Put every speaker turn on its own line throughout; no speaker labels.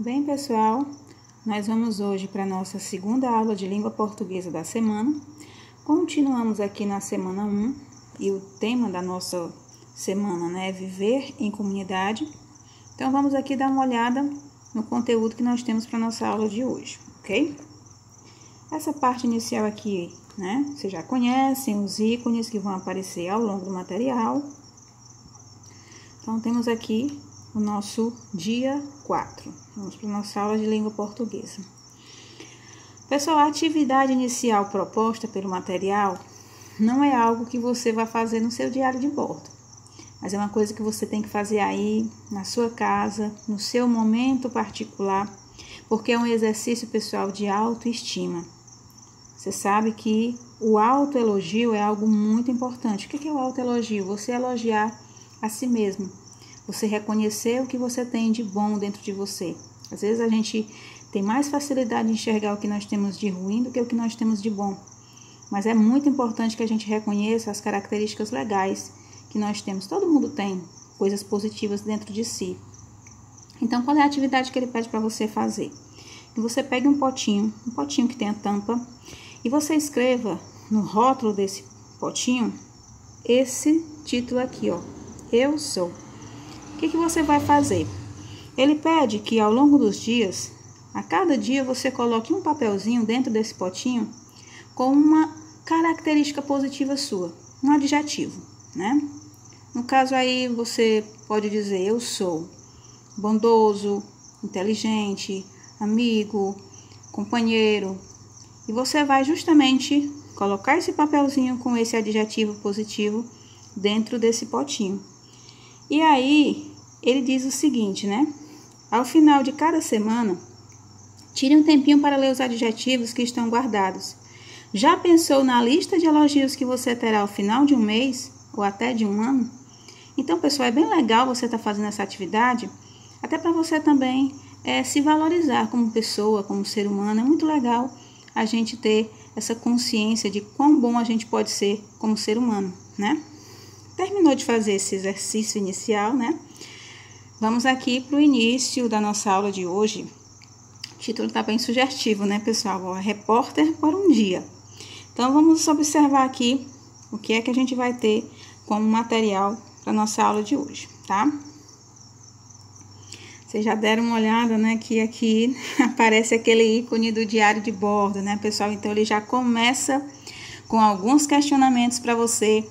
Bem, pessoal, nós vamos hoje para a nossa segunda aula de língua portuguesa da semana. Continuamos aqui na semana 1 e o tema da nossa semana, é viver em comunidade. Então, vamos aqui dar uma olhada no conteúdo que nós temos para a nossa aula de hoje, ok? Essa parte inicial aqui, vocês já conhecem os ícones que vão aparecer ao longo do material. Então, temos aqui o nosso dia 4. Vamos para a nossa aula de língua portuguesa. Pessoal, a atividade inicial proposta pelo material não é algo que você vai fazer no seu diário de bordo, mas é uma coisa que você tem que fazer aí na sua casa, no seu momento particular, porque é um exercício, pessoal, de autoestima. Você sabe que o autoelogio é algo muito importante. O que é o autoelogio? Você elogiar a si mesmo. Você reconhecer o que você tem de bom dentro de você. Às vezes a gente tem mais facilidade de enxergar o que nós temos de ruim do que o que nós temos de bom. Mas é muito importante que a gente reconheça as características legais que nós temos. Todo mundo tem coisas positivas dentro de si. Então, qual é a atividade que ele pede para você fazer? Que você pegue um potinho que tenha tampa, e você escreva no rótulo desse potinho esse título aqui, ó. Eu sou. O que você vai fazer? Ele pede que ao longo dos dias, a cada dia você coloque um papelzinho dentro desse potinho com uma característica positiva sua, um adjetivo, No caso aí você pode dizer: eu sou bondoso, inteligente, amigo, companheiro. E você vai justamente colocar esse papelzinho com esse adjetivo positivo dentro desse potinho. E aí, ele diz o seguinte, Ao final de cada semana, tire um tempinho para ler os adjetivos que estão guardados. Já pensou na lista de elogios que você terá ao final de um mês ou até de um ano? Então, pessoal, é bem legal você estar fazendo essa atividade, até para você também se valorizar como pessoa, como ser humano. É muito legal a gente ter essa consciência de quão bom a gente pode ser como ser humano, Terminou de fazer esse exercício inicial, Vamos aqui para o início da nossa aula de hoje. O título está bem sugestivo, pessoal? Repórter por um dia. Então, vamos observar aqui o que é que a gente vai ter como material para a nossa aula de hoje, tá? Vocês já deram uma olhada, que aqui aparece aquele ícone do diário de bordo, pessoal? Então, ele já começa com alguns questionamentos para você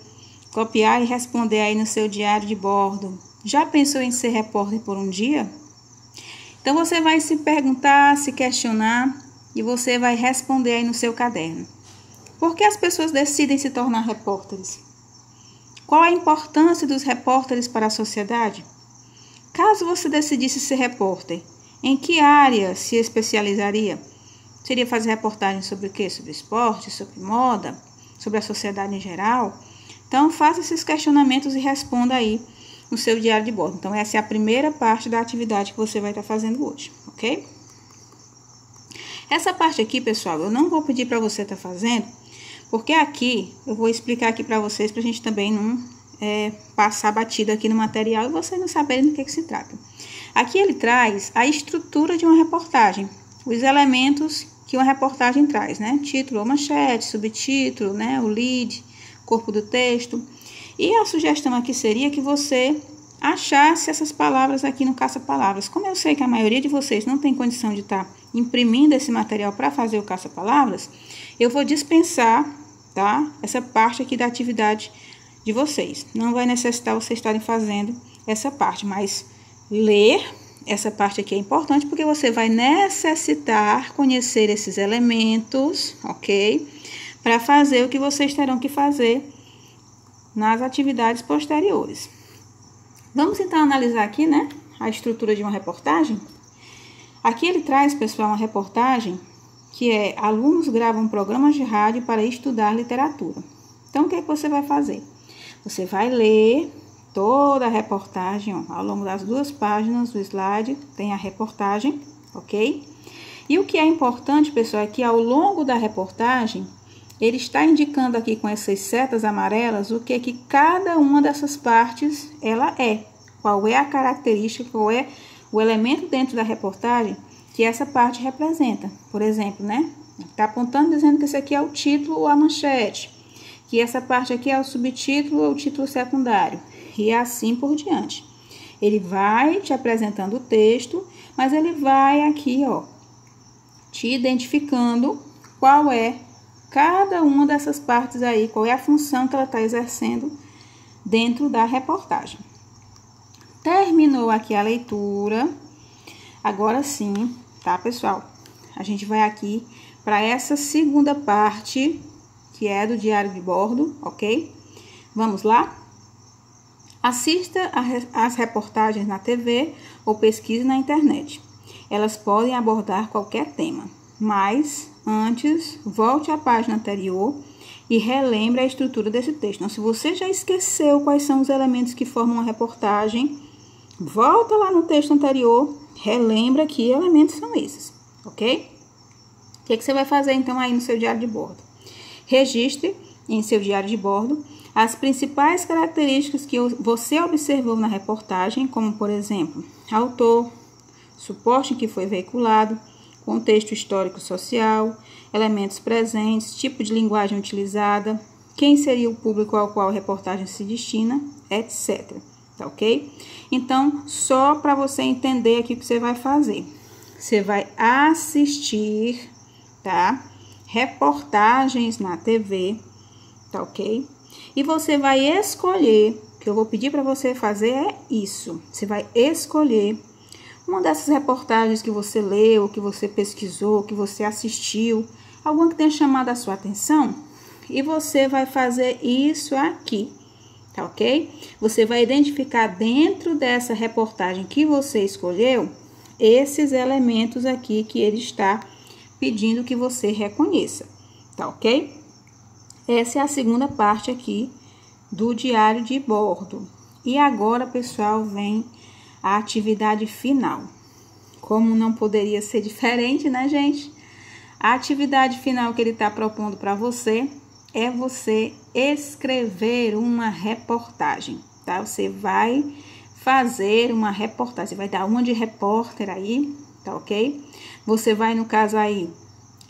copiar e responder aí no seu diário de bordo. Já pensou em ser repórter por um dia? Então, você vai se perguntar, se questionar e você vai responder aí no seu caderno. Por que as pessoas decidem se tornar repórteres? Qual a importância dos repórteres para a sociedade? Caso você decidisse ser repórter, em que área se especializaria? Seria fazer reportagem sobre o quê? Sobre esporte, sobre moda, sobre a sociedade em geral? Então, faça esses questionamentos e responda aí no seu diário de bordo. Então, essa é a primeira parte da atividade que você vai estar fazendo hoje, ok? Essa parte aqui, pessoal, eu não vou pedir para você estar fazendo, porque aqui eu vou explicar aqui para vocês, para a gente também não passar batido aqui no material e vocês não saberem do que se trata. Aqui ele traz a estrutura de uma reportagem, os elementos que uma reportagem traz, Título ou manchete, subtítulo, o lead, corpo do texto. E a sugestão aqui seria que você achasse essas palavras aqui no caça-palavras. Como eu sei que a maioria de vocês não tem condição de estar imprimindo esse material para fazer o caça-palavras, eu vou dispensar, essa parte aqui da atividade de vocês. Não vai necessitar vocês estarem fazendo essa parte, mas ler essa parte aqui é importante porque você vai necessitar conhecer esses elementos, ok? Para fazer o que vocês terão que fazer nas atividades posteriores. Vamos então analisar aqui, a estrutura de uma reportagem. Aqui ele traz, pessoal, uma reportagem que alunos gravam programas de rádio para estudar literatura. Então, o que você vai fazer? Você vai ler toda a reportagem, ao longo das 2 páginas do slide, tem a reportagem, ok? E o que é importante, pessoal, é que ao longo da reportagem, ele está indicando aqui com essas setas amarelas o que cada uma dessas partes ela é. Qual é a característica, qual é o elemento dentro da reportagem que essa parte representa. Por exemplo, né? Está apontando dizendo que esse aqui é o título ou a manchete, que essa parte aqui é o subtítulo ou o título secundário, e assim por diante. Ele vai te apresentando o texto, mas ele vai aqui, ó, te identificando qual é cada uma dessas partes aí, qual é a função que ela está exercendo dentro da reportagem. Terminou aqui a leitura. Agora sim, tá, pessoal? A gente vai aqui para essa segunda parte, que é do diário de bordo, ok? Vamos lá? Assista às reportagens na TV ou pesquise na internet. Elas podem abordar qualquer tema, mas antes, volte à página anterior e relembre a estrutura desse texto. Então, se você já esqueceu quais são os elementos que formam uma reportagem, volta lá no texto anterior, relembra que elementos são esses, ok? O que você vai fazer então aí no seu diário de bordo? Registre em seu diário de bordo as principais características que você observou na reportagem, como por exemplo, autor, suporte em que foi veiculado, contexto histórico-social, elementos presentes, tipo de linguagem utilizada, quem seria o público ao qual a reportagem se destina, etc. Tá ok? Então, só para você entender aqui o que você vai fazer. Você vai assistir, tá? Reportagens na TV, tá ok? E você vai escolher, o que eu vou pedir para você fazer é isso. Você vai escolher uma dessas reportagens que você leu, que você pesquisou, que você assistiu, alguma que tenha chamado a sua atenção, e você vai fazer isso aqui, tá ok? Você vai identificar dentro dessa reportagem que você escolheu, esses elementos aqui que ele está pedindo que você reconheça, tá ok? Essa é a segunda parte aqui do diário de bordo. E agora, pessoal, vem a atividade final. Como não poderia ser diferente, né, gente? A atividade final que ele está propondo para você é você escrever uma reportagem, tá? Você vai fazer uma reportagem, você vai dar uma de repórter aí, tá ok? Você vai, no caso aí,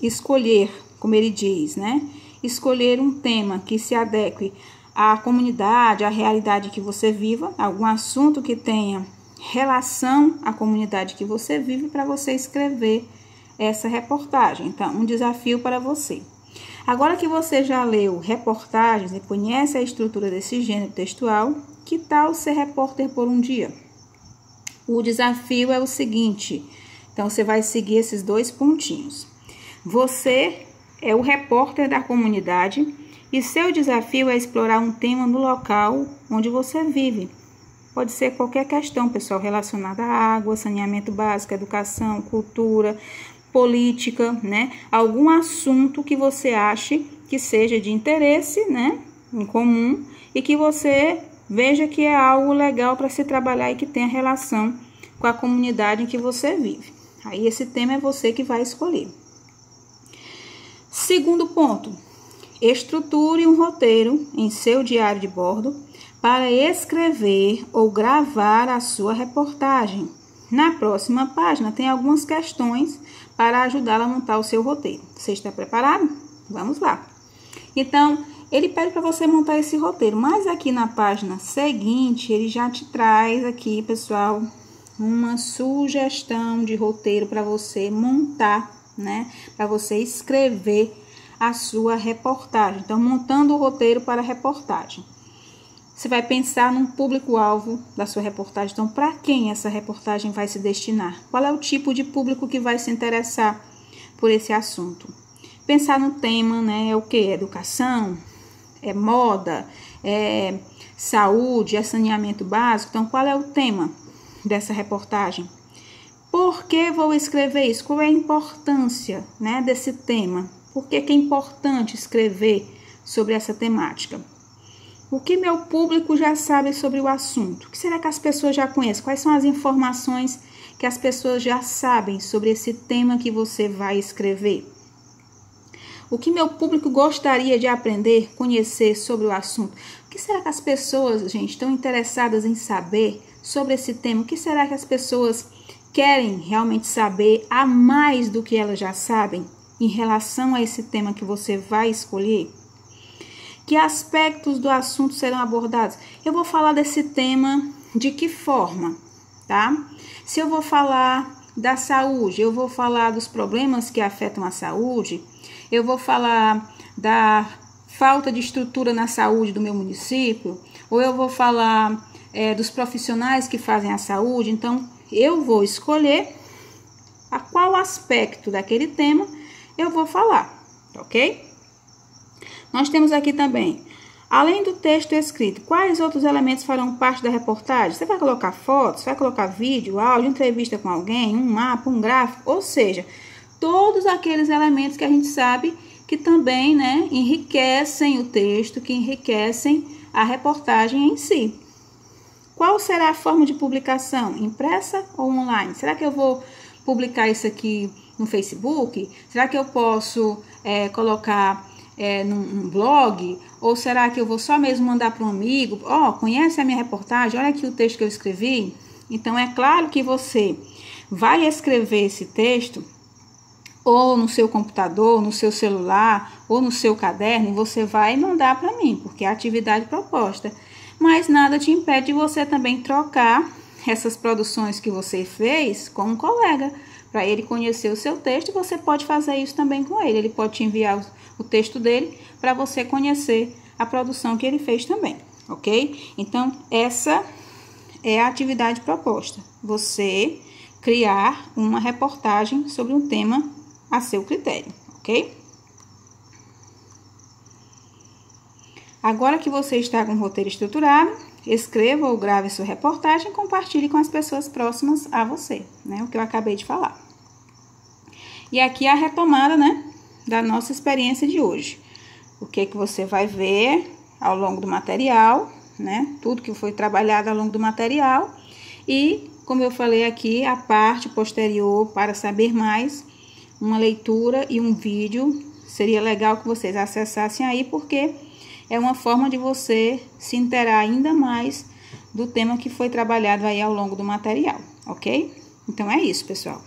escolher, como ele diz, né? Escolher um tema que se adeque à comunidade, à realidade que você viva, algum assunto que tenha relação à comunidade que você vive para você escrever essa reportagem. Então, um desafio para você. Agora que você já leu reportagens e conhece a estrutura desse gênero textual, que tal ser repórter por um dia? O desafio é o seguinte, então você vai seguir esses dois pontinhos. Você é o repórter da comunidade e seu desafio é explorar um tema no local onde você vive. Pode ser qualquer questão, pessoal, relacionada à água, saneamento básico, educação, cultura, política, né? Algum assunto que você ache que seja de interesse, né? Em comum e que você veja que é algo legal para se trabalhar e que tenha relação com a comunidade em que você vive. Aí esse tema é você que vai escolher. Segundo ponto, estruture um roteiro em seu diário de bordo para escrever ou gravar a sua reportagem. Na próxima página tem algumas questões para ajudá-la a montar o seu roteiro. Você está preparado? Vamos lá. Então, ele pede para você montar esse roteiro, mas aqui na página seguinte, ele já te traz aqui, pessoal, uma sugestão de roteiro para você montar, né? Para você escrever a sua reportagem. Então, montando o roteiro para a reportagem. Você vai pensar num público-alvo da sua reportagem. Então, para quem essa reportagem vai se destinar? Qual é o tipo de público que vai se interessar por esse assunto? Pensar no tema, né? É o que? Educação? É moda? É saúde? É saneamento básico? Então, qual é o tema dessa reportagem? Por que vou escrever isso? Qual é a importância, né, desse tema? Por que é importante escrever sobre essa temática? O que meu público já sabe sobre o assunto? O que será que as pessoas já conhecem? Quais são as informações que as pessoas já sabem sobre esse tema que você vai escrever? O que meu público gostaria de aprender, conhecer sobre o assunto? O que será que as pessoas, gente, estão interessadas em saber sobre esse tema? O que será que as pessoas querem realmente saber a mais do que elas já sabem em relação a esse tema que você vai escolher? Que aspectos do assunto serão abordados? Eu vou falar desse tema de que forma, tá? Se eu vou falar da saúde, eu vou falar dos problemas que afetam a saúde, eu vou falar da falta de estrutura na saúde do meu município, ou eu vou falar dos profissionais que fazem a saúde. Então, eu vou escolher a qual aspecto daquele tema eu vou falar, ok? Nós temos aqui também, além do texto escrito, quais outros elementos farão parte da reportagem? Você vai colocar fotos, vai colocar vídeo, áudio, entrevista com alguém, um mapa, um gráfico, ou seja, todos aqueles elementos que a gente sabe que também, né, enriquecem o texto, que enriquecem a reportagem em si. Qual será a forma de publicação? Impressa ou online? Será que eu vou publicar isso aqui no Facebook? Será que eu posso colocar num blog? Ou será que eu vou só mesmo mandar para um amigo? Conhece a minha reportagem? Olha aqui o texto que eu escrevi. Então, é claro que você vai escrever esse texto ou no seu computador, no seu celular, ou no seu caderno, e você vai mandar para mim, porque é a atividade proposta. Mas nada te impede de você também trocar essas produções que você fez com um colega, para ele conhecer o seu texto, e você pode fazer isso também com ele. Ele pode te enviar o texto dele para você conhecer a produção que ele fez também, ok? Então, essa é a atividade proposta. Você criar uma reportagem sobre um tema a seu critério, ok? Agora que você está com o roteiro estruturado, escreva ou grave sua reportagem e compartilhe com as pessoas próximas a você, né? O que eu acabei de falar. E aqui a retomada, né, da nossa experiência de hoje. O que você vai ver ao longo do material, né? Tudo que foi trabalhado ao longo do material. E, como eu falei aqui, a parte posterior para saber mais, uma leitura e um vídeo. Seria legal que vocês acessassem aí, porque é uma forma de você se inteirar ainda mais do tema que foi trabalhado aí ao longo do material, ok? Então, é isso, pessoal.